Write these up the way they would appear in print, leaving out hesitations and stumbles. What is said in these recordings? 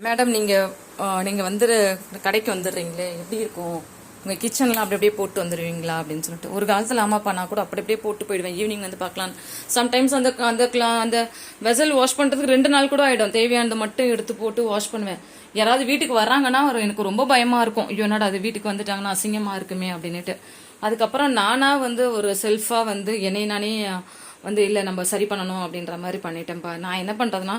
Madam நீங்கள் வந்து கடைக்கு வந்துடுறீங்களே எப்படி இருக்கும் உங்கள் கிச்சன்லாம் அப்படி அப்படியே போட்டு வந்துடுவீங்களா அப்படின்னு சொல்லிட்டு ஒரு காலத்தில் அம்மாப்பா நான் கூட அப்படி அப்படியே போட்டு போயிடுவேன். ஈவினிங் வந்து பார்க்கலாம். சம்டைம்ஸ் அந்த வெசல் வாஷ் பண்ணுறதுக்கு 2 நாள் கூட ஆகிடும். தேவையானதை மட்டும் எடுத்து போட்டு வாஷ் பண்ணுவேன். யாராவது வீட்டுக்கு வராங்கன்னா எனக்கு ரொம்ப பயமாக இருக்கும். ஐயோ என்னடா அது வீட்டுக்கு வந்துட்டாங்கன்னா அசிங்கமாக இருக்குமே அப்படின்னுட்டு. அதுக்கப்புறம் நானாக வந்து ஒரு செல்ஃபாக வந்து என்னை நானே வந்து இல்லை நம்ம சரி பண்ணணும் அப்படின்ற மாதிரி பண்ணிட்டேன்ப்பா. நான் என்ன பண்ணுறதுன்னா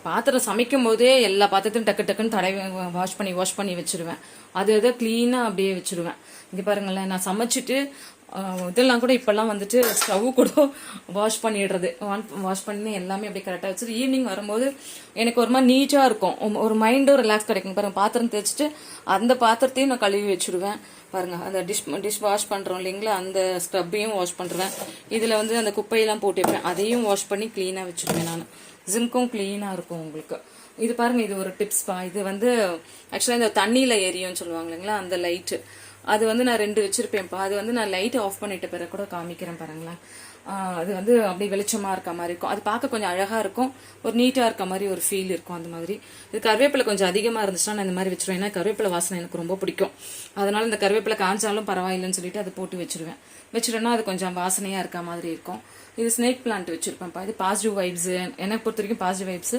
பாத்திரம் சமைக்கும் போதே எல்லா பாத்திரத்தையும் டக்கு டக்குன்னு தடவை வாஷ் பண்ணி வச்சிருவேன். அது க்ளீனாக அப்படியே வச்சிருவேன். இங்கே பாருங்களேன், நான் சமைச்சிட்டு இதெல்லாம் கூட இப்பெல்லாம் வந்துட்டு ஸ்டவ் கூட வாஷ் பண்ணிடுறது. வாஷ் பண்ணி எல்லாமே அப்படியே கரெக்டாக வச்சுட்டு ஈவினிங் வரும்போது எனக்கு ஒரு மாதிரி நீட்டாக இருக்கும். ஒரு மைண்டும் ரிலாக்ஸ் கிடைக்கும். பாருங்க, பாத்திரம் தேய்ச்சிட்டு அந்த பாத்திரத்தையும் நான் கழுவி வச்சுடுவேன். பாருங்க, அந்த டிஷ் வாஷ் பண்ணுறோம் இல்லைங்களா, அந்த ஸ்க்ரப்பையும் வாஷ் பண்ணுறேன். இதில் வந்து அந்த குப்பையெல்லாம் போட்டு வைப்பேன். அதையும் வாஷ் பண்ணி க்ளீனாக வச்சுருவேன். நான் ஜிங்க்கும் க்ளீனாக இருக்கும் உங்களுக்கு. இது பாருங்க, இது ஒரு டிப்ஸ்பா. இது வந்து ஆக்சுவலாக இந்த தண்ணியில் எரியும்னு சொல்லுவாங்க இல்லைங்களா, அந்த லைட்டு அது வந்து நான் 2 வச்சிருப்பேன்ப்பா. அது வந்து நான் லைட் ஆஃப் பண்ணிட்ட பிறகு கூட காமிக்கிறேன் பாருங்களேன். அது வந்து அப்படி வெளிச்சமா இருக்க மாதிரி இருக்கும். அது பார்க்க கொஞ்சம் அழகா இருக்கும், ஒரு நீட்டா இருக்க மாதிரி ஒரு ஃபீல் இருக்கும். அந்த மாதிரி இது கருவேப்பிலை கொஞ்சம் அதிகமா இருந்துச்சுன்னா நான் இந்த மாதிரி வச்சிருவேன். ஏன்னா கருவேப்பிலை வாசனை எனக்கு ரொம்ப பிடிக்கும். அதனால இந்த கருவேப்பிலை காஞ்சாலும் பரவாயில்லைன்னு சொல்லிட்டு அதை போட்டு வச்சிருவேன். வச்சிட்டோன்னா அது கொஞ்சம் வாசனையா இருக்க மாதிரி இருக்கும். இது ஸ்னேக் பிளான்ட் வச்சிருப்பேன்ப்பா. இது பாசிட்டிவ் வைப்ஸ், எனக்கு பொறுத்த வரைக்கும் பாசிட்டிவ் வைப்ஸ்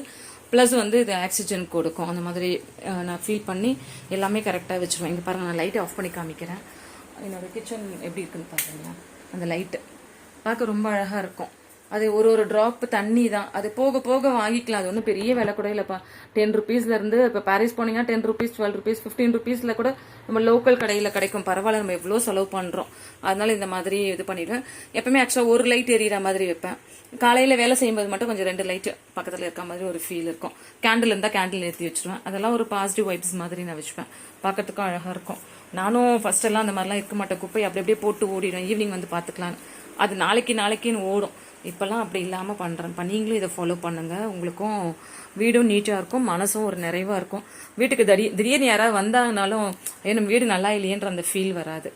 ப்ளஸ் வந்து இது ஆக்சிஜன் கொடுக்கும். அந்த மாதிரி நான் ஃபீல் பண்ணி எல்லாமே கரெக்டாக வச்சுருவேன். இங்கே பாருங்கள், நான் லைட்டை ஆஃப் பண்ணி காமிக்கிறேன். என்னோடய கிச்சன் எப்படி இருக்குன்னு பாருங்களா. அந்த லைட்டு பார்க்க ரொம்ப அழகாக இருக்கும். அது ஒரு ட்ராப் தண்ணி தான். அது போக போக வாங்கிக்கலாம். அது ஒன்றும் பெரிய விலை கூட இல்லைப்பா. 10 ருபீஸ்லேருந்து இப்போ பாரிஸ் போனீங்கன்னா 10 ருபீஸ், 12 ருபீஸ், 15 ருபீஸில் கூட நம்ம லோக்கல் கடையில் கிடைக்கும். பரவாயில்ல, நம்ம எவ்வளோ செலவு பண்ணுறோம். அதனால இந்த மாதிரி இது பண்ணிடுவேன். எப்பவுமே ஆக்சுவலாக ஒரு லைட் எரியிற மாதிரி வைப்பேன். காலையில் வேலை செய்யும்போது மட்டும் கொஞ்சம் 2 லைட்டு பக்கத்தில் இருக்க மாதிரி ஒரு ஃபீல் இருக்கும். கேண்டில் இருந்தால் கேண்டில் ஏற்றி வச்சுருவேன். அதெல்லாம் ஒரு பாசிட்டிவ் வைப்ஸ் மாதிரி நான் வச்சுப்பேன். பார்க்கறதுக்கும் அழகாக இருக்கும். நானும் ஃபர்ஸ்ட் எல்லாம் அந்த மாதிரிலாம் இருக்க மாட்டேன். குப்பை அப்படி அப்படியே போட்டு ஓடிடுவேன். ஈவினிங் வந்து பார்த்துக்கலான்னு. அது நாளைக்குன்னு ஓடும். இப்போல்லாம் அப்படி இல்லாமல் பண்ணுறேன்ப்பா. நீங்களும் இதை ஃபாலோ பண்ணுங்கள். உங்களுக்கும் வீடும் நீட்டாக இருக்கும், மனசும் ஒரு நிறைவாக இருக்கும். வீட்டுக்கு திடீர்னு யாராவது வந்தாங்கனாலும் நம்ம வீடு நல்லா இல்லையன்ற அந்த ஃபீல் வராது.